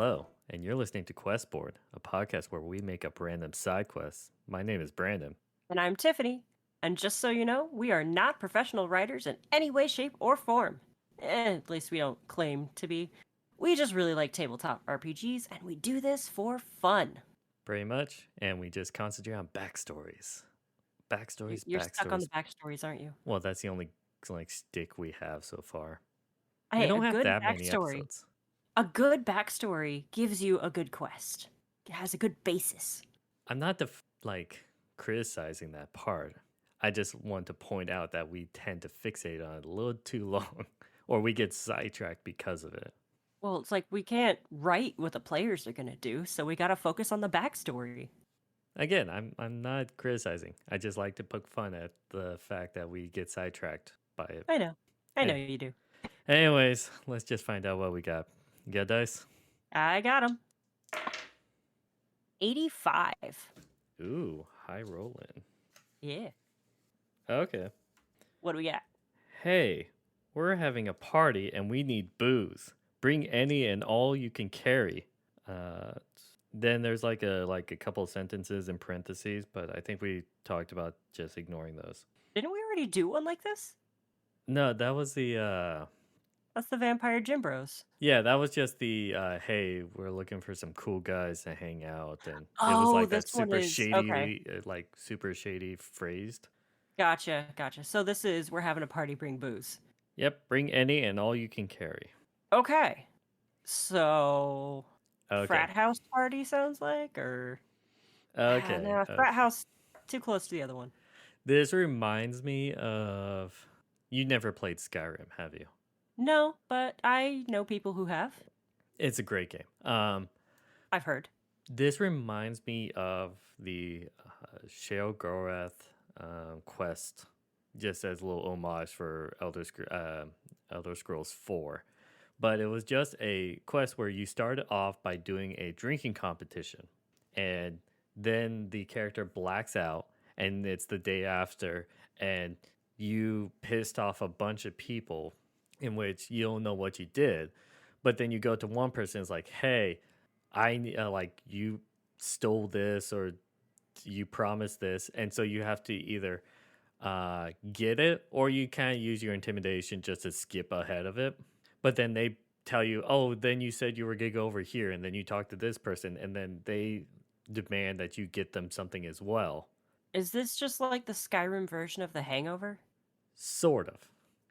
Hello, and you're listening to Questboard, a podcast where we make up random side quests. My name is Brandon. And I'm Tiffany. And just so you know, we are not professional writers in any way, shape, or form. At least we don't claim to be. We just really like tabletop RPGs, and we do this for fun. Pretty much, and we just concentrate on backstories. You're stuck on Backstories. the backstories, aren't you? Well, that's the only stick we have so far. We Hey, a don't have good that many backstory. episodes. A good backstory gives you a good quest. It has a good basis. I'm not criticizing that part. I just want to point out that we tend to fixate on it a little too long, or we get sidetracked because of it. Well, it's like we can't write what the players are going to do, so we got to focus on the backstory. Again, I'm not criticizing. I just like to poke fun at the fact that we get sidetracked by it. I know you do. Anyways, let's just find out what we got. You got dice? I got him. 85. Ooh, high rolling. Yeah. Okay. What do we got? Hey, we're having a party and we need booze. Bring any and all you can carry. Then there's like a couple of sentences in parentheses, but I think we talked about just ignoring those. Didn't we already do one like this? No, that was the That's the Vampire Gym Bros. yeah, that was just the hey, we're looking for some cool guys to hang out, and it was Oh, like that this one super is shady, okay. super shady phrased. Gotcha. So this is we're having a party, bring booze. Yep, bring any and all you can carry. Okay. So Okay. frat house party sounds like, or Okay. no, frat house too close to the other one. This reminds me of you never played Skyrim, have you? No, but I know people who have. It's a great game. I've heard. This reminds me of the Shale Gorath quest, just as a little homage for Elder Scrolls 4. But it was just a quest where you started off by doing a drinking competition, and then the character blacks out, and it's the day after, and you pissed off a bunch of people, in which you don't know what you did, but then you go to one person, it's like, hey, you stole this or you promised this, and so you have to either get it or you kind of use your intimidation just to skip ahead of it. But then they tell you, oh, then you said you were gonna go over here, and then you talk to this person, and then they demand that you get them something as well. Is this just like the Skyrim version of The Hangover? Sort of.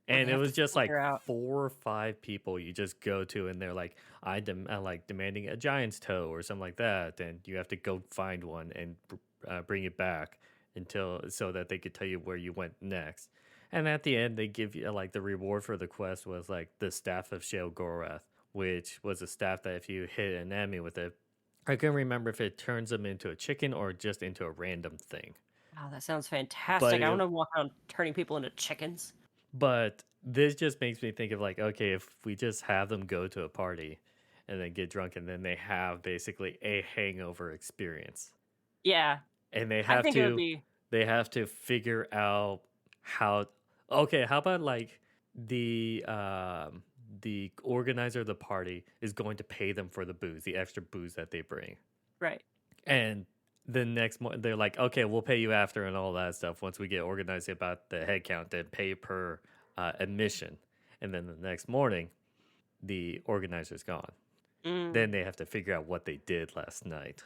And they it have was to just like figure out- 4 or 5 people you just go to, and they're like, I like demanding a giant's toe or something like that, and you have to go find one and bring it back until so that they could tell you where you went next. And at the end, they give you like the reward for the quest was like the staff of Shale Gorath, which was a staff that if you hit an enemy with it, I couldn't remember if it turns them into a chicken or just into a random thing. Wow, that sounds fantastic. But I it, want to walk around turning people into chickens. But this just makes me think of like, okay, if we just have them go to a party and then get drunk and then they have basically a hangover experience. Yeah. And they I have think it would to be they have to figure out how okay, how about like the organizer of the party is going to pay them for the booze, the extra booze that they bring. right. And the next morning, they're like, okay, we'll pay you after and all that stuff once we get organized about the head count and pay per admission. And then the next morning, the organizer's gone. Then they have to figure out what they did last night.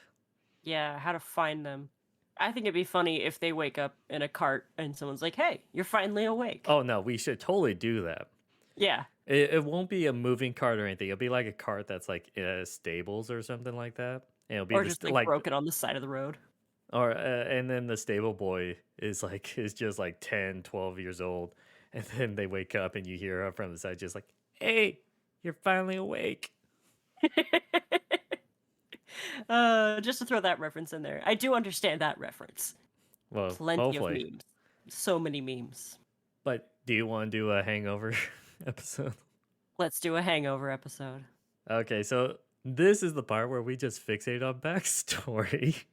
Yeah, how to find them. I think it'd be funny if they wake up in a cart and someone's like, hey, you're finally awake. Oh, no, we should totally do that. Yeah. It won't be a moving cart or anything. It'll be like a cart that's like stables or something like that. And it'll be Or just like broken on the side of the road. Or and then the stable boy is just like 10, 12 years old, and then they wake up and you hear her from the side just like, "Hey, you're finally awake." Just to throw that reference in there. I do understand that reference. Well, Plenty hopefully. of memes. So many memes. But do you want to do a hangover episode? Let's do a hangover episode. Okay, so this is the part where we just fixate on backstory.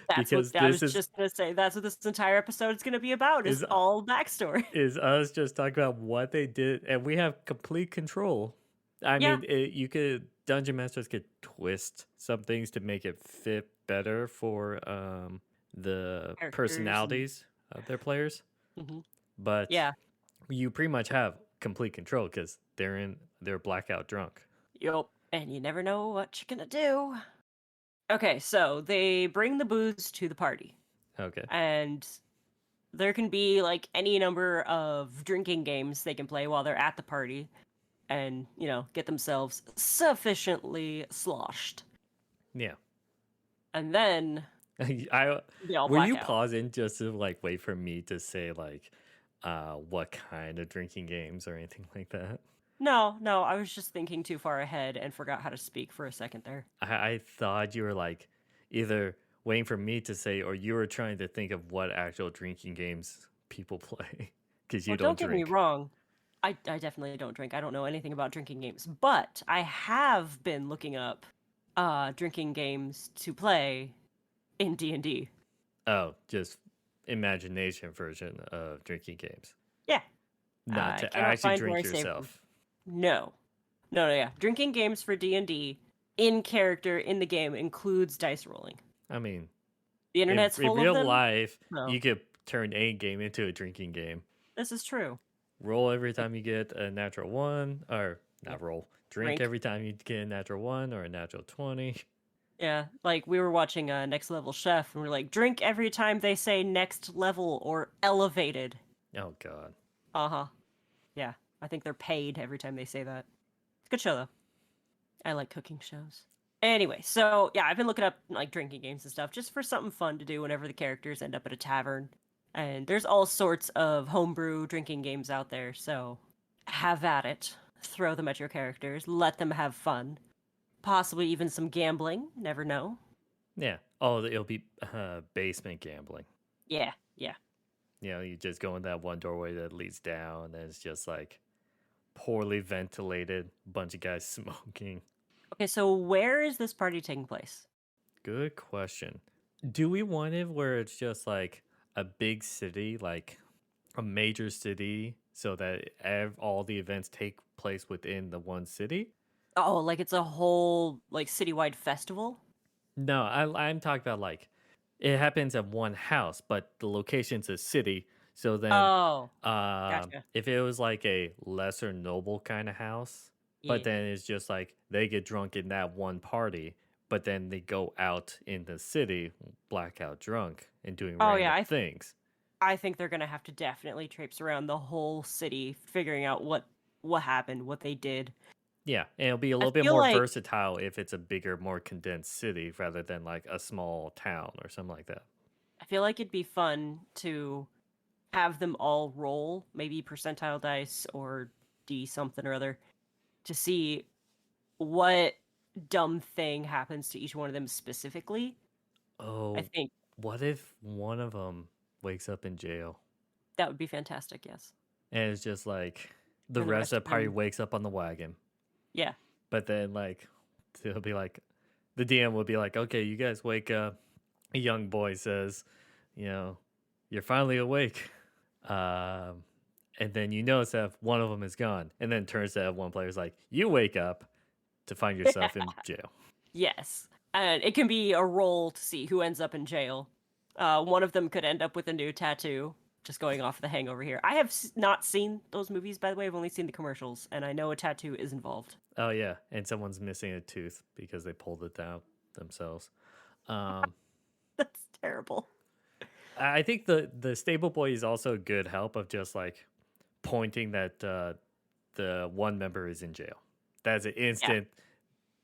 That's because what I was just gonna say. That's what this entire episode is gonna be about. Is all backstory. Is us just talking about what they did, and we have complete control. I mean, you could dungeon masters could twist some things to make it fit better for the Characters and personalities of their players, hmm but yeah, you pretty much have complete control because they're blackout drunk. yup. And you never know what you're gonna do. Okay, so they bring the booze to the party, Okay. and there can be like any number of drinking games they can play while they're at the party, and get themselves sufficiently sloshed, Yeah. and then I they all were black you out. pausing just to like wait for me to say like what kind of drinking games or anything like that? No, no, I was just thinking too far ahead and forgot how to speak for a second there. I thought you were like either waiting for me to say or you were trying to think of what actual drinking games people play because you Well, don't don't get me drink. wrong. I definitely don't drink. I don't know anything about drinking games, but I have been looking up drinking games to play in D&D. Oh, just imagination version of drinking games, Yeah, not I to cannot actually find where drink I saved them. yourself. No. No, no, yeah. Drinking games for D&D in character in the game includes dice rolling. I mean, The internet's in full of real them. life, No, you could turn any game into a drinking game. this is true. Roll every time you get a natural one, or Yeah. not roll. Drink Drink. every time you get a natural one or a natural 20. Yeah, like we were watching Next Level Chef, and we're like, drink every time they say next level or elevated. Oh god. Uh huh. Yeah, I think they're paid every time they say that. It's a good show though. I like cooking shows. Anyway, so yeah, I've been looking up like drinking games and stuff just for something fun to do whenever the characters end up at a tavern. And there's all sorts of homebrew drinking games out there, so have at it. Throw them at your characters, let them have fun. Possibly even some gambling, never know. Yeah. Oh, it'll be basement gambling. Yeah, yeah. You just go in that one doorway that leads down, and it's just like poorly ventilated, bunch of guys smoking. Okay, so where is this party taking place? Good question. Do we want it where it's just like a big city, like a major city, so that all the events take place within the one city? Oh, like it's a whole like citywide festival? No, I'm talking about like it happens at one house, but the location's a city. So then, Oh, gotcha. if it was like a lesser noble kind of house, but Yeah. then it's just like they get drunk in that one party, but then they go out in the city, blackout drunk, and doing Oh yeah, random things. I think they're gonna have to definitely traipse around the whole city, figuring out what happened, what they did. Yeah, and it'll be a I little bit feel more like versatile if it's a bigger, more condensed city rather than like a small town or something like that. I feel like it'd be fun to have them all roll, maybe percentile dice or D something or other, to see what dumb thing happens to each one of them specifically. I Oh, think what if one of them wakes up in jail that would be fantastic. Yes, and it's just like the and the rest rest of of the party them, wakes up on the wagon, yeah. but then like it'll be like the DM will be like, okay, you guys wake up. A young boy says, you know, you're finally awake. Um, and then you notice that one of them is gone, and then turns to one player's like, you wake up to find yourself in jail. Yes. And it can be a roll to see who ends up in jail. One of them could end up with a new tattoo. Just going off the hangover here. I have not seen those movies, by the way. I've only seen the commercials, and I know a tattoo is involved. Oh yeah, and someone's missing a tooth because they pulled it out themselves. Um, That's terrible. I think the stable boy is also a good help of just like pointing that the one member is in jail. That's an Yeah. instant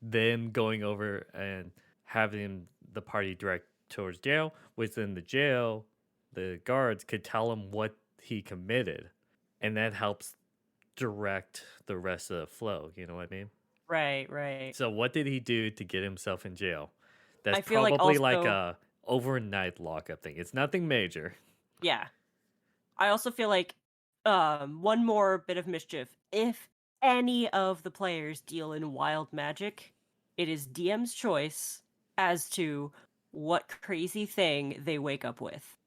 them going over and having the party direct towards jail. Within the jail, the guards could tell him what he committed, and that helps direct the rest of the flow. You know what I mean? Right, right. So, what did he do to get himself in jail? That's I feel like probably like also, a overnight lockup thing. It's nothing major. yeah. I also feel like one more bit of mischief. If any of the players deal in wild magic, it is DM's choice as to what crazy thing they wake up with.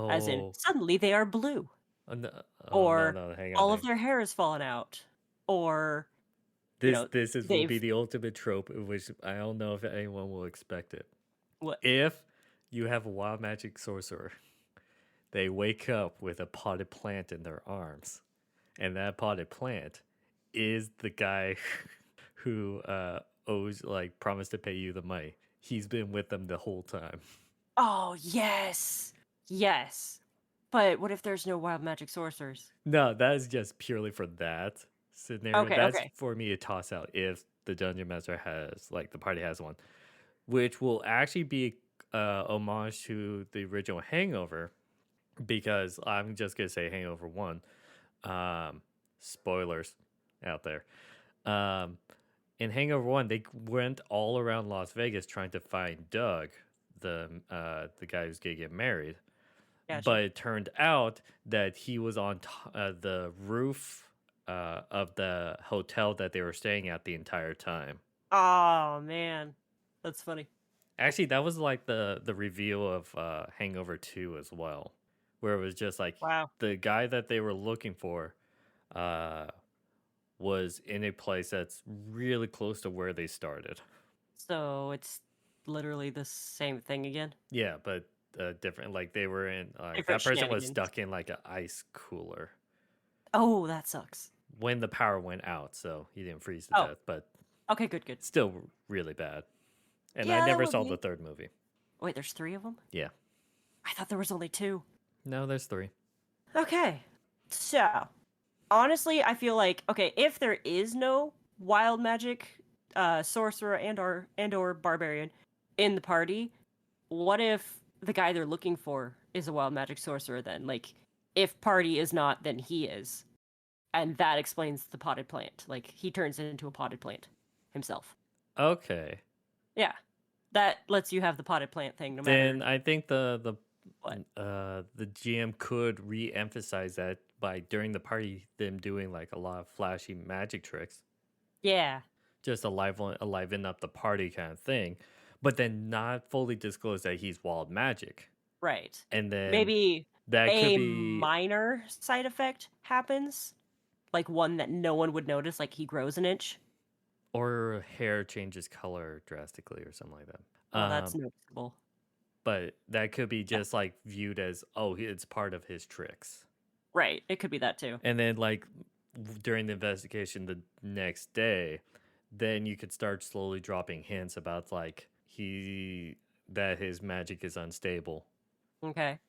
As in, Oh, suddenly they are blue, oh no, oh, no, or no! Hang on, all of their hair has fallen out, or You This know, this is will be they've the ultimate trope, which I don't know if anyone will expect it. what? If you have a wild magic sorcerer, they wake up with a potted plant in their arms, and that potted plant is the guy who owes like promised to pay you the money. He's been with them the whole time. Oh, yes. Yes. But what if there's no wild magic sorcerers? No, that is just purely for that scenario. Okay, That's okay. for me a toss out if the dungeon master has like the party has one, which will actually be homage to the original Hangover because I'm just gonna say Hangover One. Spoilers out there. Um, in Hangover One, they went all around Las Vegas trying to find Doug, the guy who's gonna get married. Gotcha. But it turned out that he was on the roof of the hotel that they were staying at the entire time. Oh, man. That's funny. Actually, that was like the reveal of Hangover 2 as well, where it was just like Wow. the guy that they were looking for uh, was in a place that's really close to where they started. So it's literally the same thing again? Yeah, but different. Like they were in like Different that person was shenanigans. stuck in like an ice cooler Oh, that sucks. when the power went out, so he didn't freeze to Oh, death, but okay, good, good. still really bad. And I Yeah, that never would saw the be. third movie. Wait, there's three of them? Yeah. I thought there was only two. No, there's three. Okay. So, honestly, I feel like okay, if there is no wild magic sorcerer and or barbarian in the party, what if the guy they're looking for is a wild magic sorcerer then? Like if party is not, then he is. And that explains the potted plant. Like he turns into a potted plant himself. Okay. Yeah. That lets you have the potted plant thing no Then matter I think what. the GM could re-emphasize that by during the party them doing like a lot of flashy magic tricks, Yeah. just liven up the party kind of thing, but then not fully disclose that he's wild magic. Right. And then Maybe that could a be minor side effect happens, like one that no one would notice, like he grows an inch. or hair changes color drastically or something like that. Well, that's noticeable. But that could be Yeah. just like viewed as, oh, it's part of his tricks. Right. It could be that too. And then like during the investigation the next day, then you could start slowly dropping hints about like that his magic is unstable. Okay.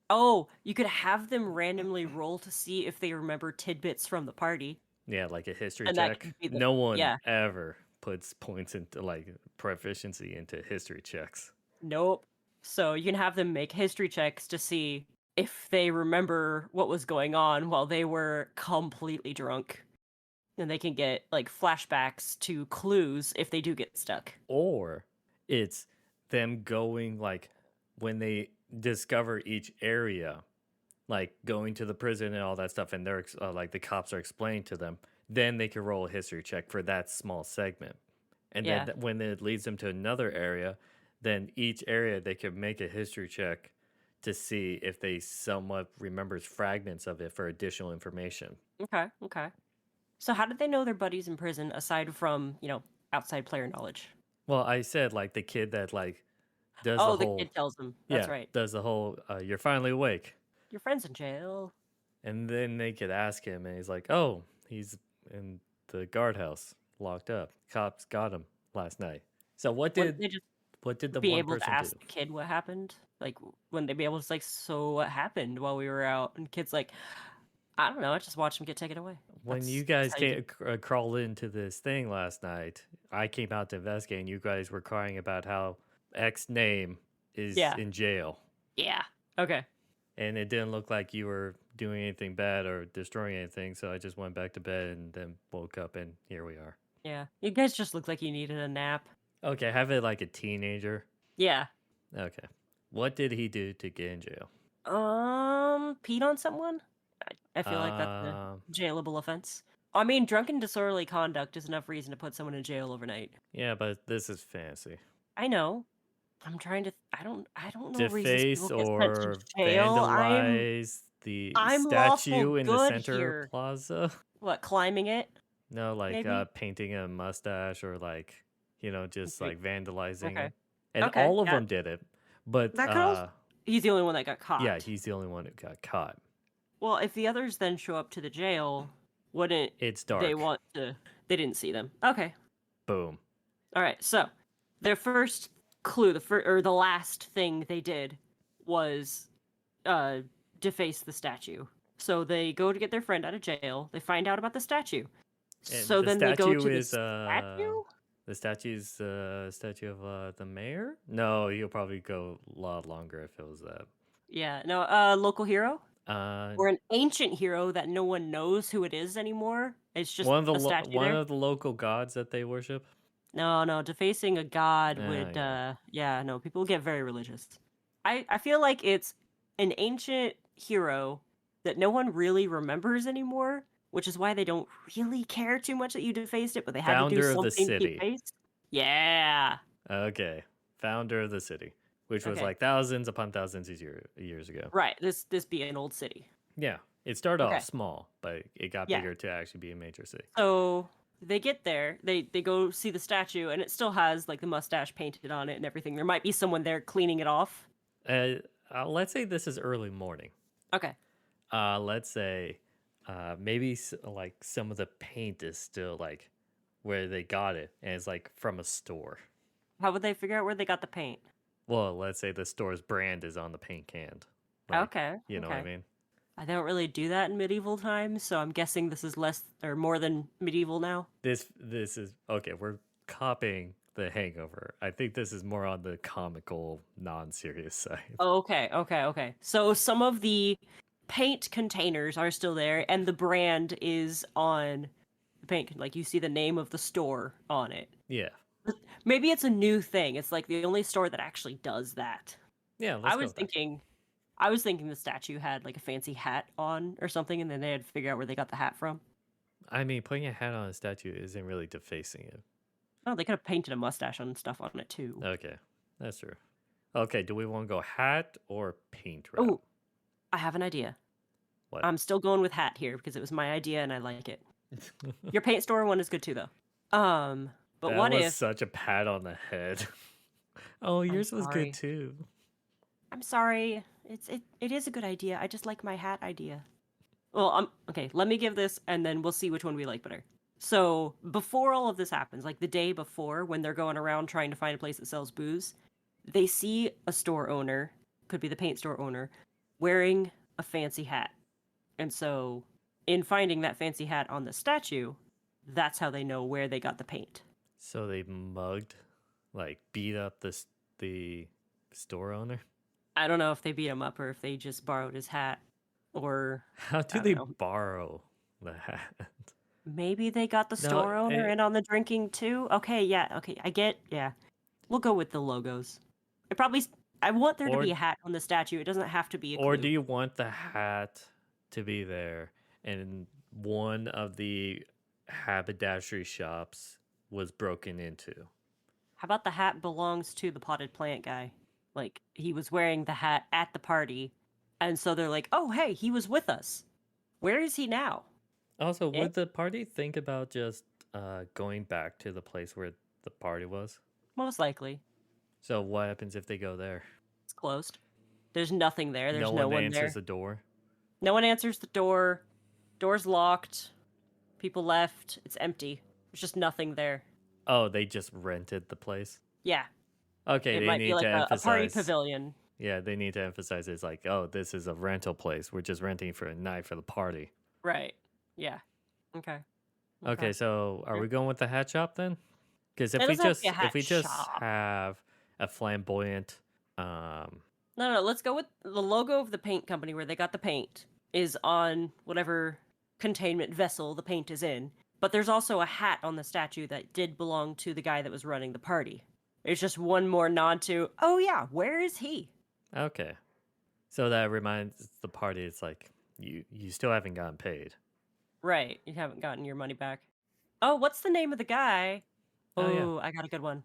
Oh, you could have them randomly roll to see if they remember tidbits from the party. Yeah, like a history And that check. could be the No one yeah. ever puts points into like proficiency into history checks. Nope. So you can have them make history checks to see if they remember what was going on while they were completely drunk. And they can get like flashbacks to clues if they do get stuck. Or it's them going like when they discover each area, like going to the prison and all that stuff, and they're like the cops are explaining to them, then they can roll a history check for that small segment. And then Yeah. when it leads them to another area, then each area they could make a history check to see if they somewhat remembers fragments of it for additional information. Okay. Okay. So how did they know their buddies in prison aside from, outside player knowledge? Well, I said like the kid that like does the Oh, the whole kid tells them. That's yeah, right. does the whole you're finally awake. Your friend's in jail. And then they could ask him, and he's like, "Oh, he's in the guardhouse, locked up. Cops got him last night." So Wouldn't they just what did the be one able to person do? ask the kid what happened? Like, wouldn't they be able to like, so what happened while we were out? And kid's like, I don't know. I just watched him get taken away. When you That's guys how you do. crawled into this thing last night, I came out to investigate, and you guys were crying about how X name is Yeah. in jail, Yeah. Okay. and it didn't look like you were doing anything bad or destroying anything. So I just went back to bed and then woke up, and here we are. Yeah. You guys just look like you needed a nap. Okay, have it like a teenager. Yeah. Okay, what did he do to get in jail? Peed on someone? I feel like that's a Um, jailable offense. I mean, drunken disorderly conduct is enough reason to put someone in jail overnight. yeah, but this is fancy. I know. I'm trying to. I don't know reasons Deface people get sent to or jail. I'm vandalize the I'm lawful statue in the good center here. plaza. What, climbing it? No, like maybe. painting a mustache or like, just Okay. like vandalizing Okay. it. And Okay. all of Yeah. them did it. But That could also. He's the only one that got yeah, caught. he's the only one who got caught. Well, if the others then show up to the jail, wouldn't It's they dark. want to? They didn't see them. Okay. Boom. All right. So their first clue, the last thing they did was uh deface the statue. So they go to get their friend out of jail. They find out about the statue. And So then they go to the statue. the statue's statue of the mayor? No, you'll probably go a lot longer if it was that. Yeah. No. Local hero Uh or an ancient hero that no one knows who it is anymore. It's just a statue one there. of the local gods that they worship. No, no, defacing a god would Yeah. yeah, no, people get very religious. I feel like it's an ancient hero that no one really remembers anymore, which is why they don't really care too much that you defaced it, but they had to do Founder of the something to city. deface. Yeah. Okay. Founder of the city, which was Okay. like thousands upon thousands of years ago. Right. This be an old city. Yeah. It started Okay. off small, but it got Yeah. bigger to actually be a major city. So they get there, they go see the statue, and it still has like the mustache painted on it and everything. There might be someone there cleaning it off. Let's say this is early morning. Okay. Let's say maybe like some of the paint is still like where they got it, and it's like from a store. How would they figure out where they got the paint? Well, let's say the store's brand is on the paint can. Like, Okay. you know what I Okay. mean? I don't really do that in medieval times, so I'm guessing this is less or more than medieval now. This is okay. We're copying The Hangover. I think this is more on the comical, non-serious side. Oh, okay, okay, okay. So some of the paint containers are still there, and the brand is on the paint. Like you see the name of the store on it. Yeah, Maybe it's a new thing. It's like the only store that actually does that. yeah. I Let's go was with that. thinking, I was thinking the statue had like a fancy hat on or something, and then they had to figure out where they got the hat from. I mean, putting a hat on a statue isn't really defacing it. Oh, they could have painted a mustache and stuff on it too. Okay, that's true. Okay, do we want to go hat or paint route? Oh, I have an idea. What? I'm still going with hat here because it was my idea and I like it. Your paint store one is good too, though. But That what was if? such a pat on the head. Oh, yours was sorry. good too. I'm sorry. It is a good idea. I just like my hat idea. Well, okay. Let me give this, and then we'll see which one we like better. So before all of this happens, like the day before, when they're going around trying to find a place that sells booze, they see a store owner, could be the paint store owner, wearing a fancy hat. And so, in finding that fancy hat on the statue, that's how they know where they got the paint. So they mugged, like beat up the store owner. I don't know if they beat him up or if they just borrowed his hat, or How I do don't they know. borrow the hat? Maybe they got the No, store owner in on the drinking too. Okay, yeah, okay, I get. Yeah, we'll go with the logos. It probably. I want there to Or be a hat on the statue. It doesn't have to be a or clue. do you want the hat to be there and one of the haberdashery shops was broken into? How about the hat belongs to the potted plant guy? Like he was wearing the hat at the party, and so they're like, "Oh, hey, he was with us. Where is he now?" Also, Eh? would the party think about just going back to the place where the party was? Most likely, So what happens if they go there? it's closed. There's nothing there. There's No no one one there. answers the door. No one answers the door. Door's locked. People left. It's empty. There's just nothing there. Oh, they just rented the place. Yeah, Okay, it they might be need like to a party emphasize. pavilion. Yeah, they need to emphasize it's like, oh, this is a rental place. We're just renting for a night for the party. Right. Yeah. Okay. Okay, so are Yeah. we going with the hat shop then? Because It doesn't have to be a if we hat just shop. have a flamboyant, No, let's go with the logo of the paint company where they got the paint is on whatever containment vessel the paint is in. But there's also a hat on the statue that did belong to the guy that was running the party. It's just one more nod to, oh yeah, where is he? okay, so that reminds the party. It's like you still haven't gotten paid. Right, you haven't gotten your money back. Oh, what's the name of the guy? Oh yeah, Oh, I got a good one.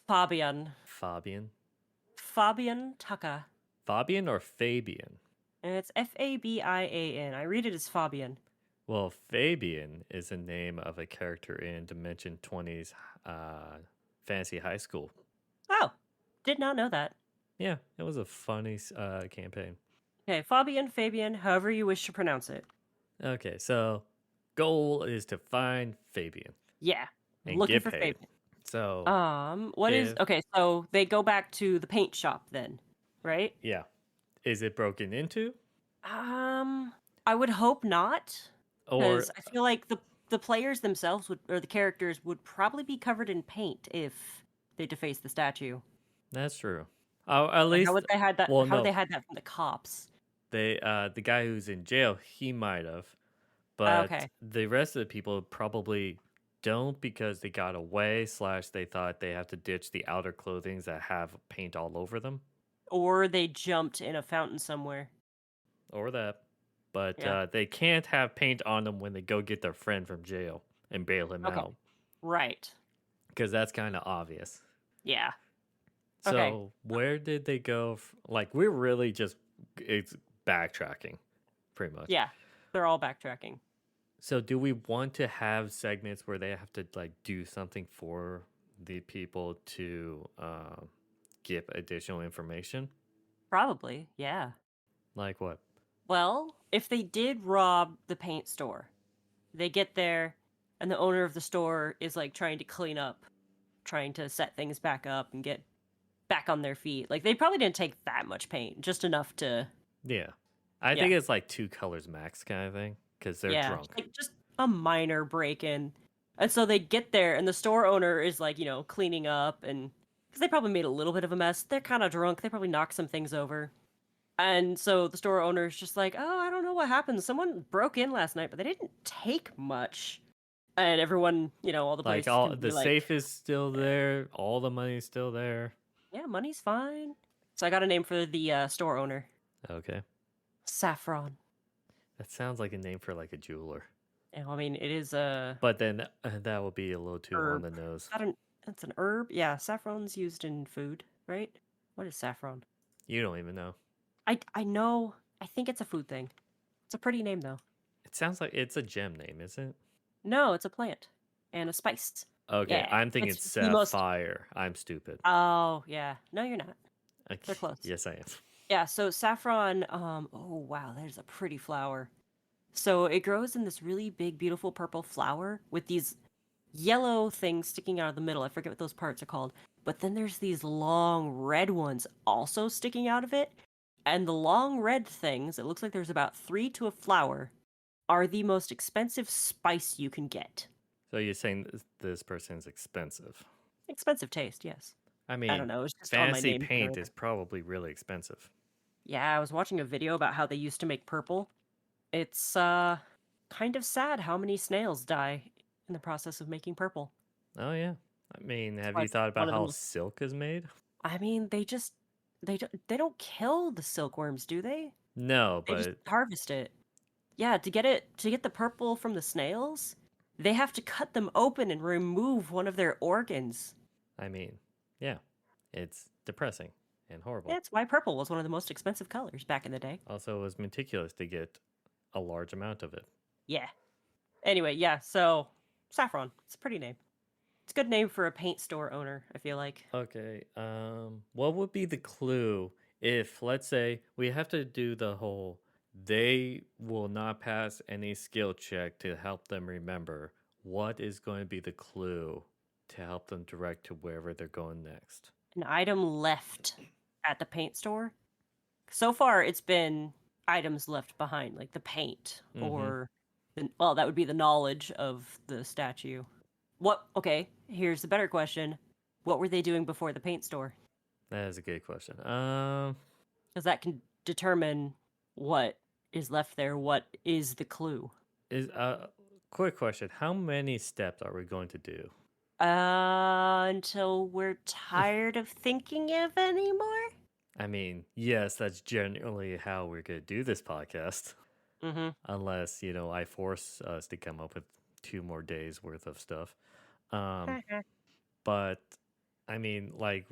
Fabian. Fabian, Fabian Tucker. Fabian or Fabian? And it's Fabian. I read it as Fabian. Well, Fabian is the name of a character in Dimension 20's uh, Fantasy High School. Oh, did not know that. Yeah, it was a funny campaign. Okay, Fabian, however you wish to pronounce it. Okay, so goal is to find Fabian Yeah, and looking get for paid. Fabian. So What is if okay? So they go back to the paint shop then, right? yeah, is it broken into Um, I would hope not, or because I feel like the players themselves would, or the characters would probably be covered in paint if they defaced the statue. that's true. At Like, how least would they had that? well How would they no, had that from the cops? they the guy who's in jail he might have, but Okay, the rest of the people probably don't because they got away slash they thought they have to ditch the outer clothings that have paint all over them or they jumped in a fountain somewhere. or that. But Yeah. they can't have paint on them when they go get their friend from jail and bail him Okay. out Right. because that's kind of obvious. Yeah. Okay. So where did they go? Like we're really just it's backtracking, pretty much. Yeah. They're all backtracking. So do we want to have segments where they have to like do something for the people to give additional information? Probably. Yeah. Like what? Well, if they did rob the paint store, they get there and the owner of the store is like trying to clean up, trying to set things back up and get back on their feet. Like they probably didn't take that much paint, just enough to Yeah, I yeah. think it's like 2 colors max kind of thing because they're Yeah, drunk. like just a minor break in. And so they get there and the store owner is like, cleaning up and cuz they probably made a little bit of a mess. They're kind of drunk. They probably knocked some things over. And so the store owner is just like, "Oh, I don't know what happened. Someone broke in last night, but they didn't take much." And everyone, all the Like place can all be the like, safe is still there, all the money's still there. "Yeah, money's fine." So I got a name for the store owner. Okay, Saffron. that sounds like a name for like a jeweler, I mean, it is a but then that would be a little too on herb. the nose. I don't. It's an herb. Yeah, saffron's used in food, right? What is saffron? You don't even know. I know. I think it's a food thing. It's a pretty name though. It sounds like it's a gem name, isn't it? No, it's a plant and a spice. Okay, Yeah, I'm thinking it's the most. sapphire. I'm stupid. Oh yeah, no, you're not. They're Okay. close. Yes, I am. Yeah, so saffron. Oh wow, there's a pretty flower. So it grows in this really big, beautiful purple flower with these yellow things sticking out of the middle. I forget what those parts are called. But then there's these long red ones also sticking out of it. And the long red things, it looks like there's about 3 to a flower, are the most expensive spice you can get. So you're saying this person's expensive? Expensive taste, yes. I I don't mean, know. It's just on my fancy name paint generator. is probably really expensive. Yeah, I was watching a video about how they used to make purple. It's kind of sad how many snails die in the process of making purple. Oh yeah. I mean, That's have why you it's thought one about of the how most. silk is made? I mean, they don't kill the silkworms, do they? No, They just but harvest it. Yeah, to get the purple from the snails, they have to cut them open and remove one of their organs. I mean, yeah, it's depressing and horrible. That's why purple was one of the most expensive colors back in the day. Also, it was meticulous to get a large amount of it. Yeah. Anyway, yeah, so saffron. It's a pretty name. It's a good name for a paint store owner, I feel like. Okay, what would be the clue if, let's say, we have to do the whole they will not pass any skill check to help them remember? What is going to be the clue to help them direct to wherever they're going next? An item left at the paint store. So far, it's been items left behind, like the paint Mm-hmm. or well, that would be the knowledge of the statue. Okay, here's the better question. What were they doing before the paint store? That is a good question. Because that can determine what is left there, what is the clue. Is quick question. How many steps are we going to do? Until we're tired of thinking of anymore? I mean, yes, that's generally how we're going to do this podcast. Mm-hmm. Unless, I force us to come up with 2 more days worth of stuff. Um, but I mean, like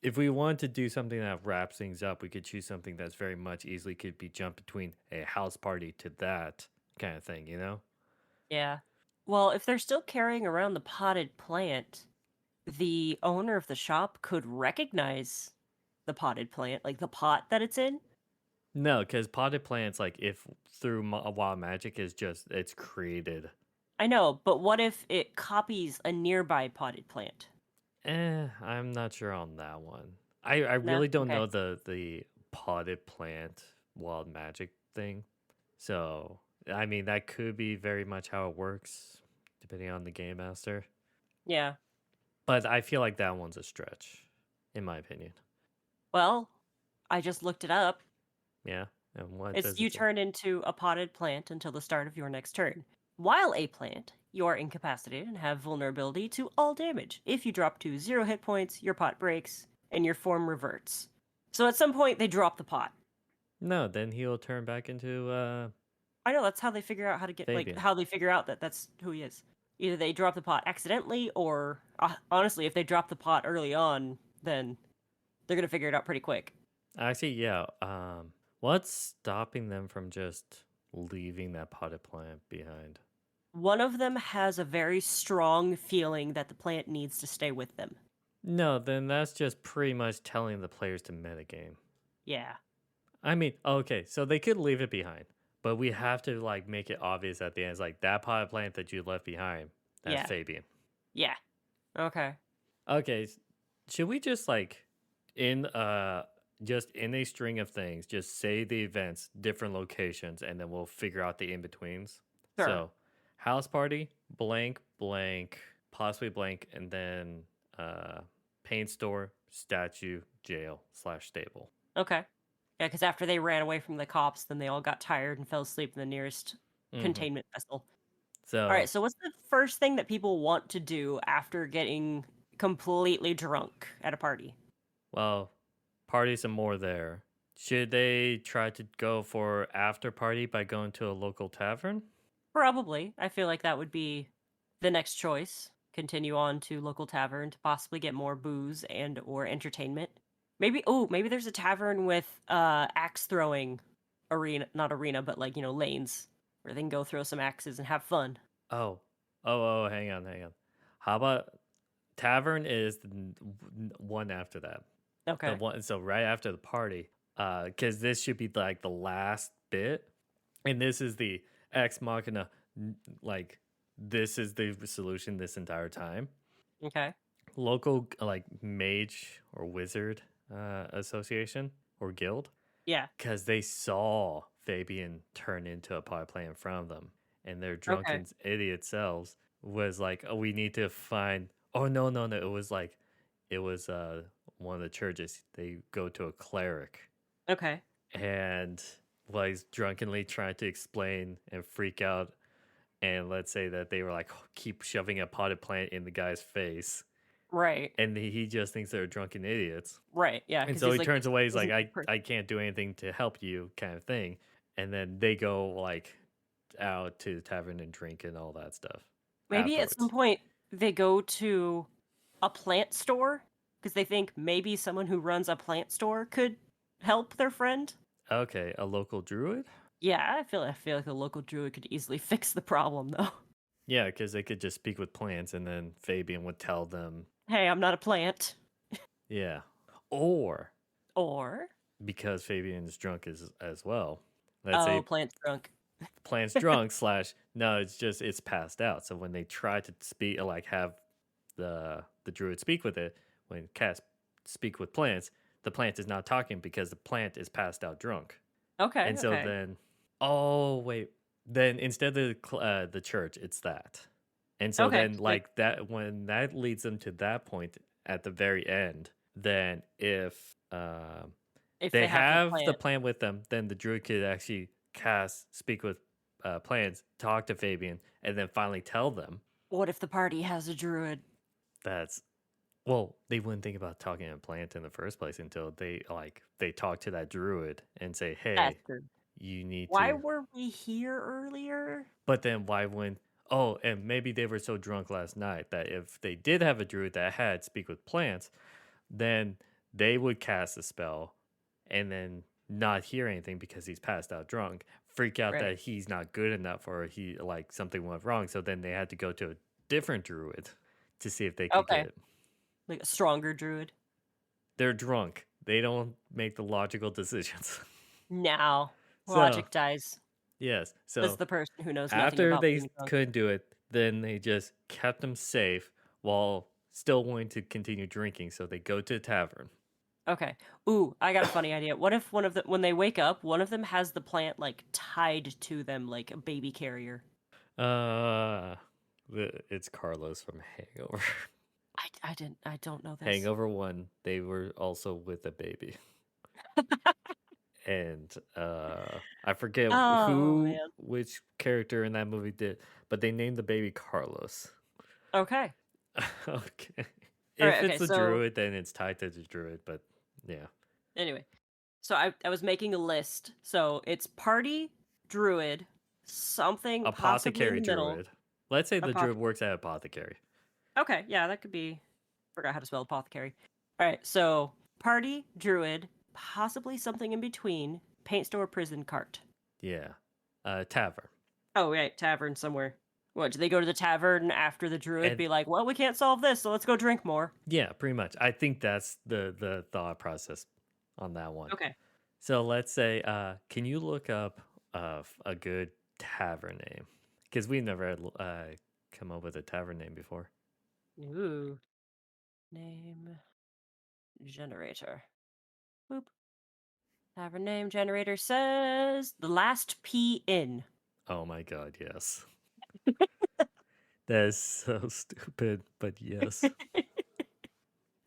if we want to do something that wraps things up, we could choose something that's very much easily could be jumped between a house party to that, kind of thing, you know? Yeah. Well, if they're still carrying around the potted plant, the owner of the shop could recognize the potted plant, like the pot that it's in. No, because potted plants, like if through wild magic is just it's created. I know, but what if it copies a nearby potted plant? I'm not sure on that one. I No? really don't Okay. know the potted plant wild magic thing. So I mean that could be very much how it works, depending on the game master. Yeah. But I feel like that one's a stretch, in my opinion. Well, I just looked it up. Yeah. And what It's does it you say? turn into a potted plant until the start of your next turn. While a plant, you are incapacitated and have vulnerability to all damage. If you drop to 0 hit points, your pot breaks and your form reverts. So at some point, they drop the pot. No, then he'll turn back into I know that's how they figure out how to get, like, Fabian. how they figure out that that's who he is. Either they drop the pot accidentally, or honestly, if they drop the pot early on, then they're gonna figure it out pretty quick. Actually, yeah. What's stopping them from just leaving that potted plant behind? One of them has a very strong feeling that the plant needs to stay with them. No, then that's just pretty much telling the players to metagame. Yeah. I mean, okay, so they could leave it behind, but we have to like make it obvious at the end. It's like that potted plant that you left behind. That's Yeah. Fabian. Yeah. Okay. Okay, should we just like in just in a string of things, just say the events, different locations, and then we'll figure out the in betweens. Sure. So, house party, blank, blank, possibly blank, and then paint store, statue, jail slash stable. Okay. Yeah, because after they ran away from the cops, then they all got tired and fell asleep in the nearest Hmm. containment vessel. All right. So, So, what's the first thing that people want to do after getting completely drunk at a party? well, parties and more there. Should they try to go for after party by going to a local tavern? Probably. I feel like that would be the next choice. Continue on to local tavern to possibly get more booze and or entertainment. Maybe there's a tavern with axe throwing arena, not arena, but like, lanes where they can go throw some axes and have fun. Oh, hang on, hang on. How about tavern is the one after that. The Okay. one so right after the party. Because this should be like the last bit, and this is the ex machina. Like this is the solution this entire time. Okay. Local like mage or wizard association or guild, Yeah. because they saw Fabian turn into a pot plant in front of them, and their Okay. drunken idiot selves was like, "Oh, we need to find." Oh no, no, no! It was like, it was one of the churches. They go to a cleric Okay. and was drunkenly trying to explain and freak out. And let's say that they were like, keep shoving a potted plant in the guy's face, Right. and he just thinks they're drunken idiots. Right. Yeah, And because so he's he like, turns this away. He's like, isn't I can't do anything to help you, kind of thing. And then they go like out to the tavern and drink and all that stuff maybe at some afterwards. point they go to a plant store because they think maybe someone who runs a plant store could help their friend. Okay, a local druid? Yeah, I feel like a local druid could easily fix the problem though. Yeah, because they could just speak with plants and then Fabian would tell them, Hey, I'm not a plant. yeah. Or Or because Fabian is drunk as well. Let's oh, say plant's drunk. plant's drunk slash no, it's just it's passed out. So when they try to speak, like have the druid speak with it, when cats speak with plants, the plant is not talking because the plant is passed out drunk. Okay, And so okay. then, oh wait, then instead of the church, it's that. And so Okay. then, So like that, when that leads them to that point at the very end, then if if they they have the have the plant, plant with them, then the druid could actually cast speak with plants, talk to Fabian, and then finally tell them. what if the party has a druid? That's Well, they wouldn't think about talking to a plant in the first place until they talk to that druid and say, That's "Hey, true. you need Why to." were we here earlier? But then why wouldn't? Oh, and maybe they were so drunk last night that if they did have a druid that had speak with plants, then they would cast a spell, and then not hear anything because he's passed out drunk, freak out Right. that he's not good enough or he like something went wrong. So then they had to go to a different druid to see if they could Okay. get. Like a stronger druid. They're drunk. They don't make the logical decisions. Now, So logic dies. yes. As So the person who knows nothing after about they being drunk. couldn't do it, then they just kept them safe while still wanting to continue drinking. So they go to a tavern. Okay. Ooh, I got a funny idea. What if one of the when they wake up, one of them has the plant like tied to them like a baby carrier? Uh, it's Carlos from Hangover. I don't know this. Hangover 1, they were also with a baby. And I forget Oh man. which character in that movie did, but they named the baby Carlos. Okay. Okay. All If right, okay. it's a So druid, then it's tied to the druid, but yeah. anyway, so I was making a list. So it's party, druid, something possibly in Apothecary the middle. druid. Let's say the druid Apoth- works at apothecary. okay, yeah, that could be. Forgot how to spell apothecary. All right, so party, druid, possibly something in between, paint store, prison, cart. Yeah. Tavern. Oh, right, tavern somewhere. What, do they go to the tavern after the druid And be like, well, we can't solve this, so let's go drink more? yeah, pretty much. I think that's the thought process on that one. Okay. So let's say, can you look up a good tavern name? Because we've never had come up with a tavern name before. Ooh. Name generator. Boop. Tavern name generator says The Last P Inn. Oh my god, yes. That is so stupid, but yes.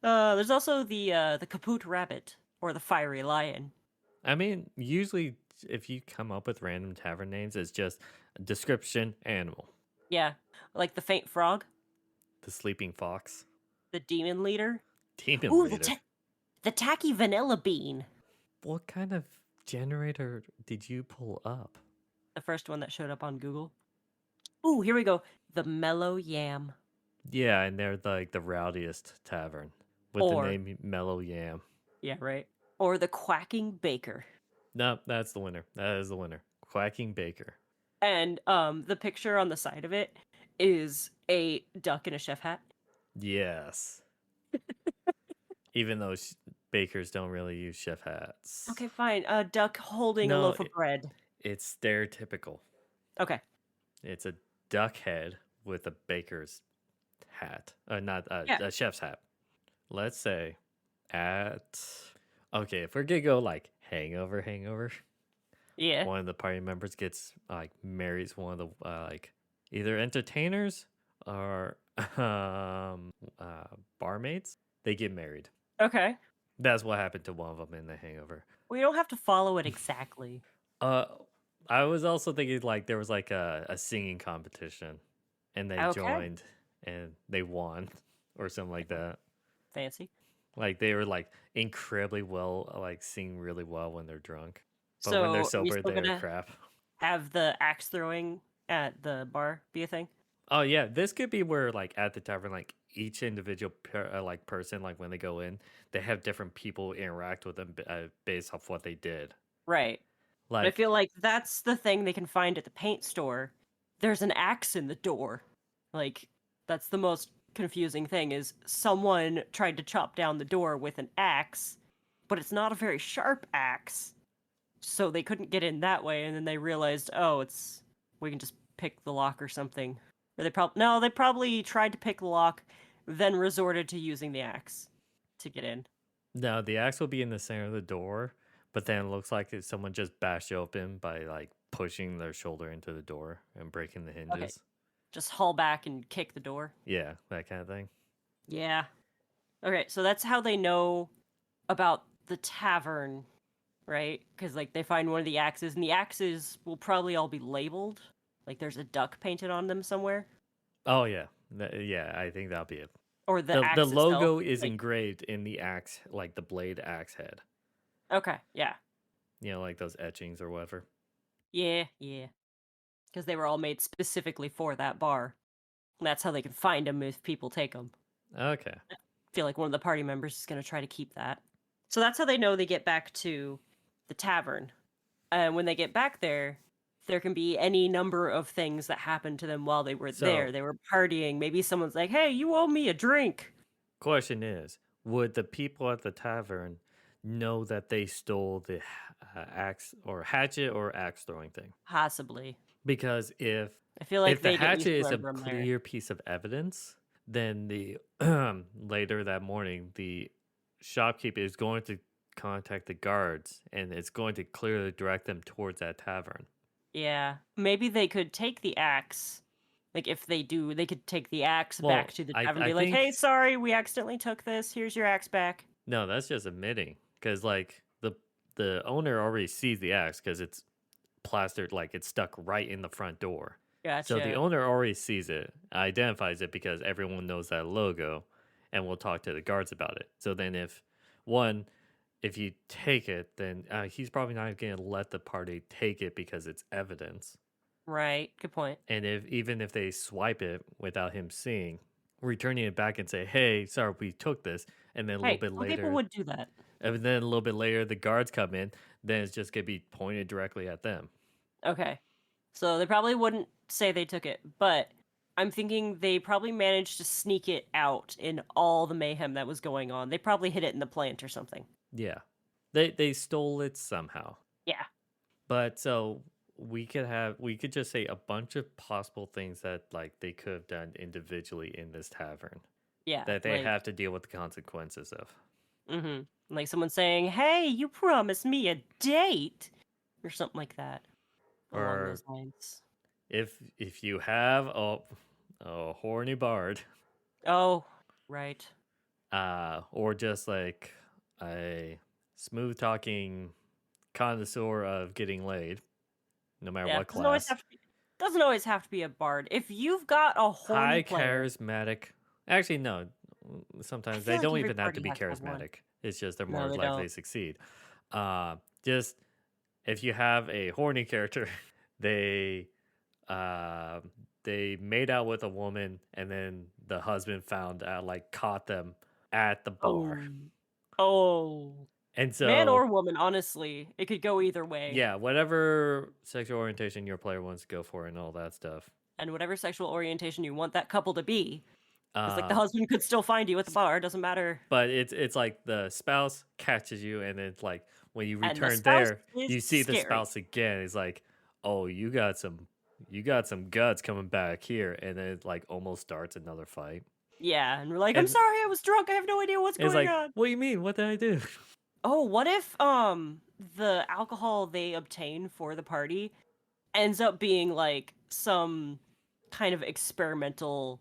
There's also the Kaput Rabbit or the Fiery Lion. I mean, usually if you come up with random tavern names, it's just description animal. Yeah, like the Faint Frog, The sleeping fox. the Demon Leader. Demon Ooh, leader. the Tacky Vanilla Bean. What kind of generator did you pull up? The first one that showed up on Google. Ooh, here we go. The Mellow Yam. Yeah, and they're like the rowdiest tavern with the Or, name Mellow Yam. yeah, right. Or the Quacking Baker. No, that's the winner. That is the winner. Quacking Baker. And the picture on the side of it is a duck in a chef hat. Yes. Even though bakers don't really use chef hats. Okay, fine. A duck holding a No, loaf of bread. it's stereotypical. Okay. It's a duck head with a baker's hat. Not Yeah. a chef's hat. Let's say at. Okay, if we're gonna go like hangover, Yeah. one of the party members gets like marries one of the like either entertainers or barmaids. They get married. Okay. That's what happened to one of them in the Hangover. We don't have to follow it exactly. Uh, I was also thinking like there was like a singing competition, and they Okay. joined and they won or something like that. Fancy. Like they were like incredibly well, like sing really well when they're drunk, but when So, they're are you sober, still they're gonna crap. have the axe throwing at the bar be a thing? Oh yeah, this could be where like at the tavern, like each individual like person, like when they go in, they have different people interact with them based off what they did. Right. But I Like, feel like that's the thing they can find at the paint store. There's an axe in the door. Like, that's the most confusing thing is someone tried to chop down the door with an axe, but it's not a very sharp axe. So they couldn't get in that way, and then they realized, oh, it's we can just pick the lock or something. Or they probably tried to pick the lock, then resorted to using the axe to get in. no, the axe will be in the center of the door, but then it looks like if someone just bashed it open by like pushing their shoulder into the door and breaking the Okay. hinges. Just haul back and kick the door. Yeah, that kind of thing. Yeah. Okay, so that's how they know about the tavern, right? Because like they find one of the axes, and the axes will probably all be labeled. Like there's a duck painted on them somewhere, Oh yeah, yeah. I think that'll be it. or the The axe itself. logo is Like, engraved in the axe, like the blade axe head. okay, yeah, You know, like those etchings or whatever. yeah, because they were all made specifically for that bar. And that's how they can find them if people take them. Okay. I feel like one of the party members is gonna try to keep that. So that's how they know they get back to the tavern. And when they get back there can be any number of things that happened to them while they were So, there. They were partying. Maybe someone's like, "Hey, you owe me a drink." question is, would the people at the tavern know that they stole the axe or hatchet or axe throwing thing? Possibly. Because I feel if like the they get used hatchet to is a whatever I'm there. clear piece of evidence, then the later that morning the shopkeeper is going to contact the guards and it's going to clearly direct them towards that tavern. Yeah. Maybe they could take the axe. Like if they do, they could take the axe back Well, to the I tavern and I be like, "Hey, think sorry, we accidentally took this. Here's your axe back." no, that's just admitting because like the owner already sees the axe because it's plastered like it's stuck right in the front door. So the Gotcha. owner already sees it, identifies it because everyone knows that logo, and will talk to the guards about it. So then, if you take it, then he's probably not going to let the party take it because it's evidence. Right. Good point. And even if they swipe it without him seeing, returning it back and say, "Hey, sorry, we took this," and then a little Hey, bit some people later, would do that. and then a little bit later, the guards come in, then it's just going to be pointed directly at them. Okay. So they probably wouldn't say they took it, but I'm thinking they probably managed to sneak it out in all the mayhem that was going on. They probably hid it in the plant or something. Yeah, they stole it somehow. Yeah. But so we could just say a bunch of possible things that like they could have done individually in this tavern Yeah. that they Like, have to deal with the consequences of. like someone saying, "Hey, you promised me a date," or something like that along Or those lines. if you have a horny bard, Oh, right. or just like a smooth talking connoisseur of getting laid, no matter Yeah. what class. Doesn't always have to be a bard. If you've got a horny High player, charismatic. Actually, no. I Sometimes they feel like don't every even have to party be has to have one. charismatic. It's just they're No, more they likely to don't. succeed. Just if you have a horny character, they uh, they made out with a woman, and then the husband found out, like caught them at the bar, Oh. Oh. and Man so or woman, honestly. It could go either way. yeah, whatever sexual orientation your player wants to go for, and all that stuff. And whatever sexual orientation you want that couple to be. Because, like, the Uh, husband could still find you at the bar. Doesn't matter. But it's like the spouse catches you, and it's like when you And the return spouse there, is you see the scary. spouse again. It's like, oh, you got some guts coming back here, and then it like almost starts another fight. Yeah. And we're like, "I'm And sorry, I was drunk. I have no idea what's it's going like, on." what do you mean? What did I do? Oh, what if, the alcohol they obtain for the party ends up being, like, some kind of experimental,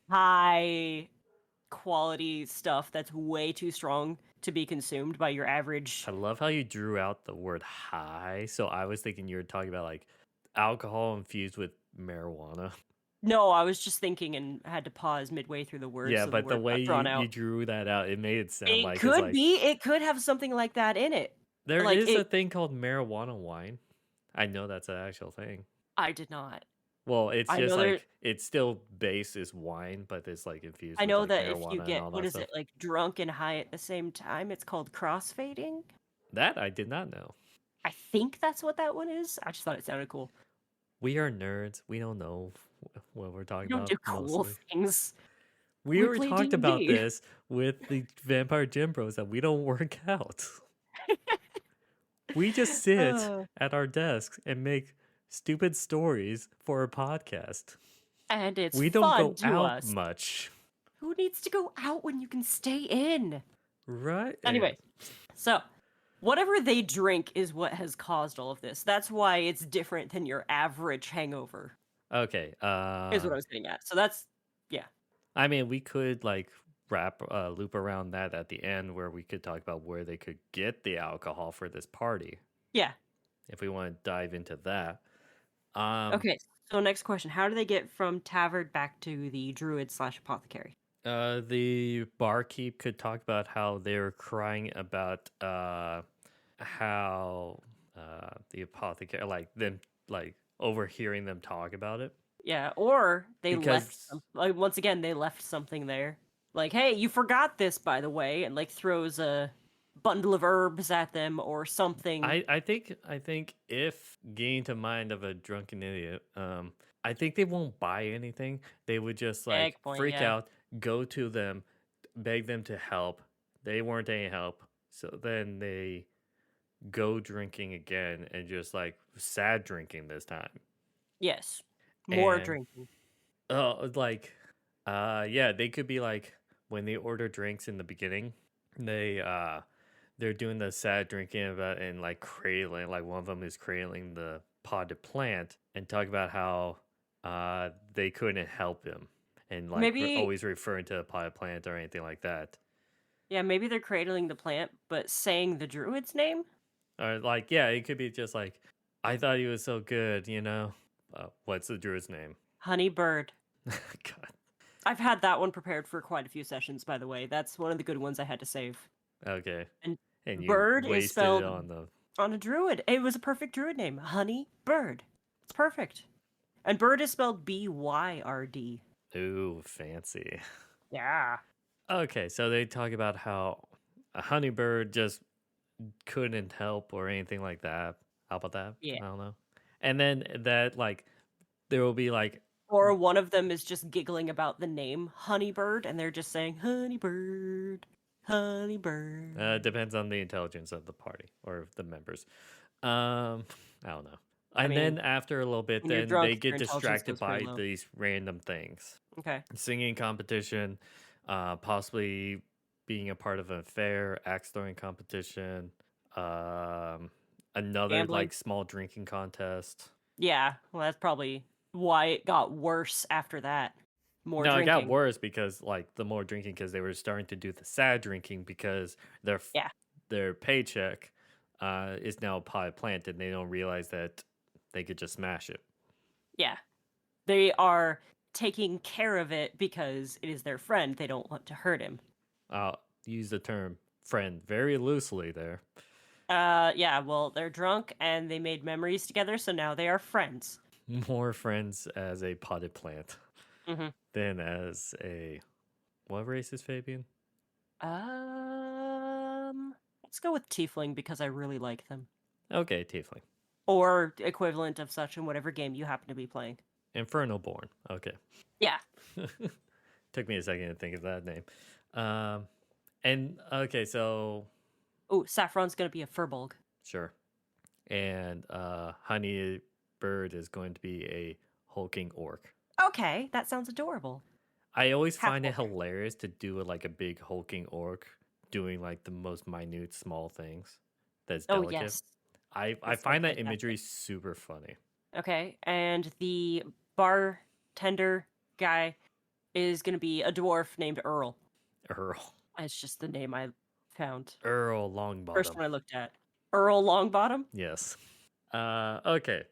high quality stuff that's way too strong to be consumed by your average. I love how you drew out the word high. So I was thinking you were talking about like alcohol infused with marijuana. No, I was just thinking and had to pause midway through the word Yeah, so the but the word way got drawn you out. drew that out, it made it sound It like it's could like be. It could have something like that in it. there Like is a it. thing called marijuana wine. I know that's an actual thing. I did not. Well, it's I just know there. like it's still base is wine, but it's like infused I with know like that if you marijuana and get all what that is it stuff. like drunk and high at the same time, it's called crossfading. That I did not know. I think that's what that one is. I just thought it sounded cool. We are nerds. We don't know what we're We talking don't about do cool mostly. things. We We already play D talked and about D. this with the Vampire Gym Bros that we don't work out. We just sit at our desks and make stupid stories for a podcast. And it's We don't fun go to out us. much. Who needs to go out when you can stay in? Right? Anyway, so whatever they drink is what has caused all of this. That's why it's different than your average hangover, Okay. is what I was getting at. So that's, yeah. I mean, we could like loop around that at the end where we could talk about where they could get the alcohol for this party Yeah. if we want to dive into that. Um, Okay, so next question. How do they get from tavern back to the druid slash apothecary? the barkeep could talk about how they're crying about how the apothecary like them like overhearing them talk about it Yeah, or they left because like once again they left something there. Like, hey, you forgot this by the way, and like throws a bundle of herbs at them or something. I think if getting to mind of a drunken idiot, I think they won't buy anything. They would just like Egg point, freak yeah. out, go to them, beg them to help. They weren't any help. So then they go drinking again and just like sad drinking this time. Yes. More And drinking. like yeah, they could be like when they order drinks in the beginning, they they're doing the sad drinking about and like cradling, like one of them is cradling the potted plant and talk about how they couldn't help him and like Maybe, always referring to a potted plant or anything like that. yeah, maybe they're cradling the plant, but saying the druid's name? Or like yeah, it could be just like I thought he was so good, you know. What's the druid's name? Honeybird. God. I've had that one prepared for quite a few sessions, by the way. That's one of the good ones I had to save. Okay. And And you bird is wasted it spelled on the on a druid. It was a perfect druid name. Honey Bird. It's perfect. And bird is spelled Byrd. ooh, fancy. Yeah. Okay, so they talk about how a honeybird just couldn't help or anything like that. How about that? Yeah. I don't know. And then that like there will be like Or one of them is just giggling about the name Honeybird and they're just saying Honeybird, Honeybird. depends on the intelligence of the party or the members. I don't know. I And mean, then after a little bit, when you're then they drunk, your get intelligence distracted goes pretty by low. these random things. Okay. Singing competition, possibly being a part of a fair, axe throwing competition, another Gambling. like small drinking contest. Yeah. Well, that's probably why it got worse after that. More No, it got drinking. worse because like the more drinking because they were starting to do the sad drinking because Yeah. their paycheck is now a pot plant and they don't realize that they could just smash it. Yeah. They are taking care of it because it is their friend. They don't want to hurt him. I'll use the term friend very loosely there. Yeah, well, they're drunk and they made memories together, so now they are friends. More friends as a potted plant Mm-hmm. than as a what race is Fabian? Let's go with Tiefling because I really like them. Okay, tiefling. Or equivalent of such in whatever game you happen to be playing. Infernal Born. Okay. Yeah. Took me a second to think of that name. And okay, so Oh, Saffron's gonna be a Furbolg. sure. And Honey Bird is going to be a hulking orc. Okay, that sounds adorable. I always Half find it orc. hilarious to do like a big hulking orc doing like the most minute small things that's Oh, delicate. yes. I That's find that fantastic. imagery super funny. Okay, and the bartender guy is gonna be a dwarf named Earl. Earl. It's just the name I found. Earl First Longbottom. one I looked at. Earl Longbottom? Yes. Okay.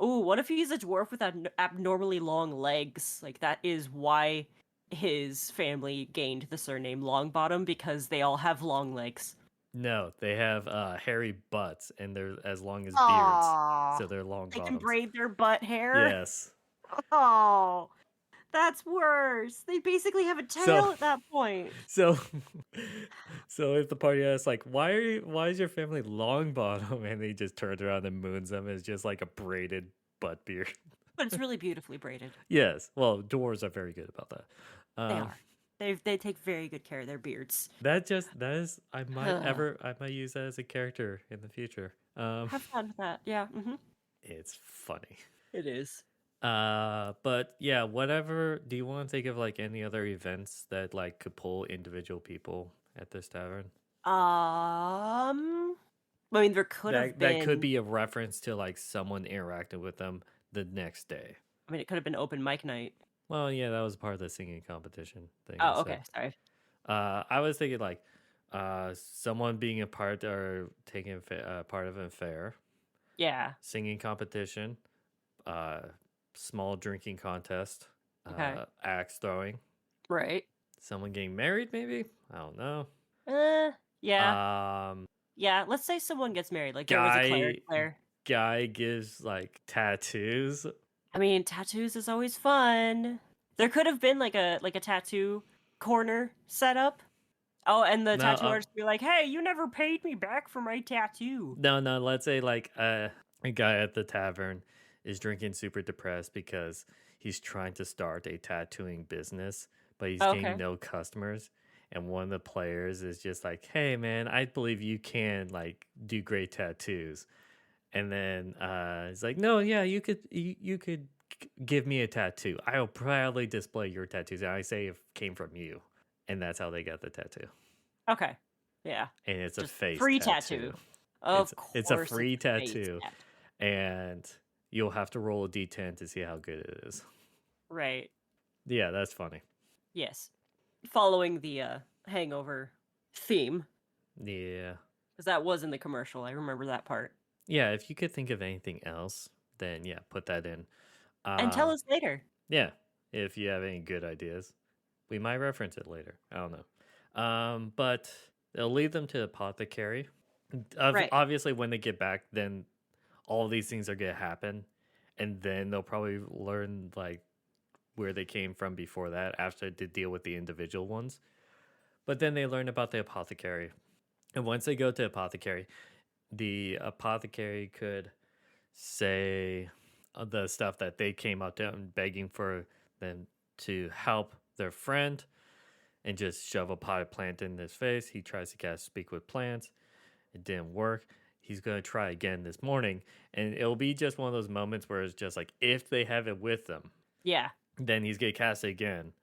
Ooh, what if he's a dwarf with abnormally long legs? Like, that is why his family gained the surname Longbottom, because they all have long legs. No, they have hairy butts and they're as long as beards. Aww. So they're long They can bottoms. braid their butt hair? Yes. Oh, that's worse. They basically have a tail at that point. So so if the party asks like why is your family long bottom and he just turns around and moons them as just like a braided butt beard. But it's really beautifully braided. Yes. Well, dwarves are very good about that. They are. They take very good care of their beards. That is I might use that as a character in the future. Have fun with that. Yeah. Mm-hmm. It's funny. It is. But yeah, whatever. Do you want to think of like any other events that like could pull individual people at this tavern? I mean, there could have been. That could be a reference to like someone interacting with them the next day. I mean, it could have been open mic night. Well, yeah, that was part of the singing competition thing. Oh, okay. Sorry. I was thinking like someone being a part or taking part of a fair. Yeah. Singing competition, small drinking contest, Okay. axe throwing. Right. Someone getting married, maybe? I don't know. Yeah. Yeah, let's say someone gets married. Like, there was a cleric there. Guy gives like tattoos. I mean, tattoos is always fun. There could have been like a tattoo corner set up. Oh, and the No, tattoo artist be like, "Hey, you never paid me back for my tattoo." no. Let's say like a guy at the tavern is drinking super depressed because he's trying to start a tattooing business, but he's getting Okay. no customers. And one of the players is just like, "Hey, man, I believe you can like do great tattoos." And then it's like, "No, yeah, you could give me a tattoo. I'll proudly display your tattoos." And I say it came from you, and that's how they got the tattoo. Okay. Yeah. And it's a Just face free tattoo. tattoo. Of It's a course it's free a face tattoo, tattoo. and you'll have to roll a d10 to see how good it is. Right. Yeah, that's funny. Yes. Following the hangover theme, Yeah. because that was in the commercial. I remember that part. Yeah, if you could think of anything else, then yeah, put that in. And tell Um, us later. yeah, if you have any good ideas, we might reference it later. I don't know. But they'll lead them to the apothecary. Right. Obviously, when they get back, then all these things are gonna happen, and then they'll probably learn like where they came from before that after they deal with the individual ones. But then they learn about the apothecary, and once they go to apothecary, the apothecary could say the stuff that they came up to him begging for them to help their friend and just shove a potted plant in his face. He tries to cast speak with plants. It didn't work. He's going to try again this morning. And it'll be just one of those moments where it's just like, if they have it with them, Yeah. then he's going to cast it again.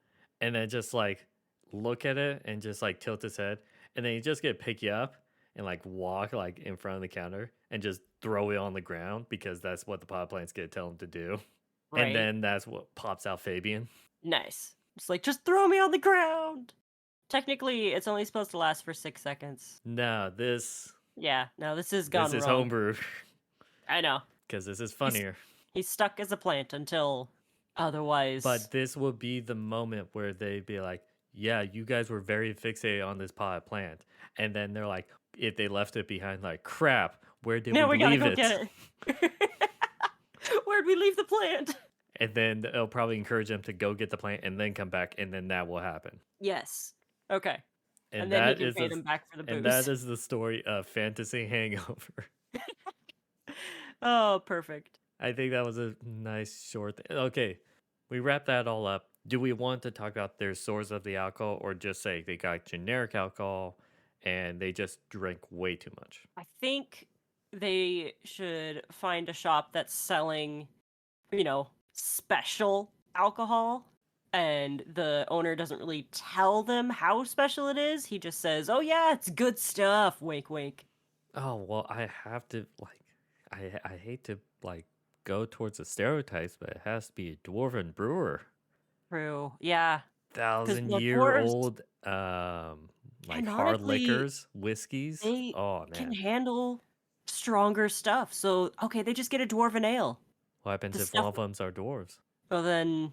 And then just like look at it and just like tilt his head. And then he just get pick you up and like walk like in front of the counter and just throw it on the ground because that's what the pot plant's going to tell him to do. And Right. then that's what pops out Fabian. Nice. It's like, just throw me on the ground. Technically, it's only supposed to last for 6 seconds. No, this Yeah. No, this is this gone is wrong. homebrew I know. because this is He's funnier. he's stuck as a plant until otherwise. But this will be the moment where they'd be like, yeah, you guys were very fixated on this potted plant. And then they're like, if they left it behind, like, crap, where did we Now we gotta leave go it? get it. Where'd we leave the plant? And then it'll probably encourage them to go get the plant and then come back, and then that will happen. Yes. Okay. And And then he that can is pay the them back for the and that booze. is the story of Fantasy Hangover. Oh, perfect. I think that was a nice short okay. We wrap that all up. Do we want to talk about their source of the alcohol or just say they got generic alcohol and they just drink way too much? I think they should find a shop that's selling, special alcohol. And the owner doesn't really tell them how special it is. He just says, "Oh yeah, it's good stuff." Wink, wink. Oh, well, I have to like I hate to like go towards the stereotypes, but it has to be a dwarven brewer. True. Yeah. Because Thousand the year dwarves, old like hard canonically, liquors, whiskeys. they Oh can man. handle stronger stuff. So, okay, they just get a dwarven ale. What happens The if one stuff. of them's are dwarves? Well, then,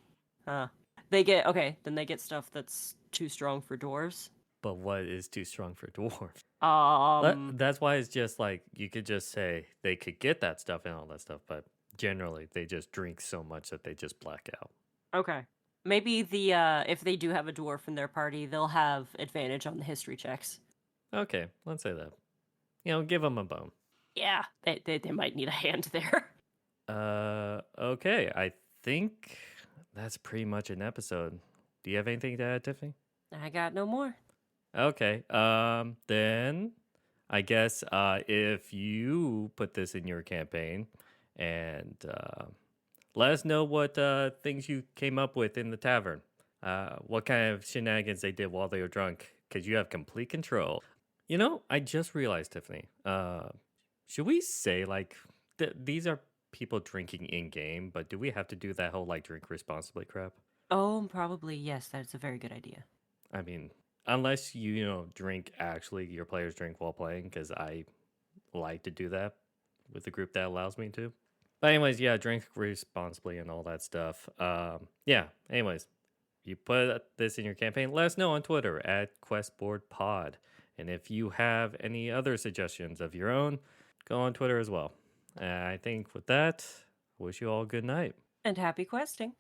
they get okay. Then they get stuff that's too strong for dwarves. But what is too strong for dwarves? Um. That's why it's just like you could just say they could get that stuff and all that stuff, but generally they just drink so much that they just black out. Okay. Maybe if they do have a dwarf in their party, they'll have advantage on the history checks. Okay, let's say that. Give them a bone. Yeah, they might need a hand there. Okay. I think that's pretty much an episode. Do you have anything to add, Tiffany? I got no more. Okay. Then I guess if you put this in your campaign and let us know what things you came up with in the tavern. What kind of shenanigans they did while they were drunk, because you have complete control. I just realized, Tiffany. Should we say like these are people drinking in game, but do we have to do that whole like drink responsibly crap? Oh, probably yes. That's a very good idea. I mean, unless drink actually, your players drink while playing, because I like to do that with the group that allows me to. But anyways, yeah, drink responsibly and all that stuff. Yeah. Anyways, you put this in your campaign, let us know on Twitter at QuestBoardPod. And if you have any other suggestions of your own, go on Twitter as well. I think with that, wish you all good night. And happy questing.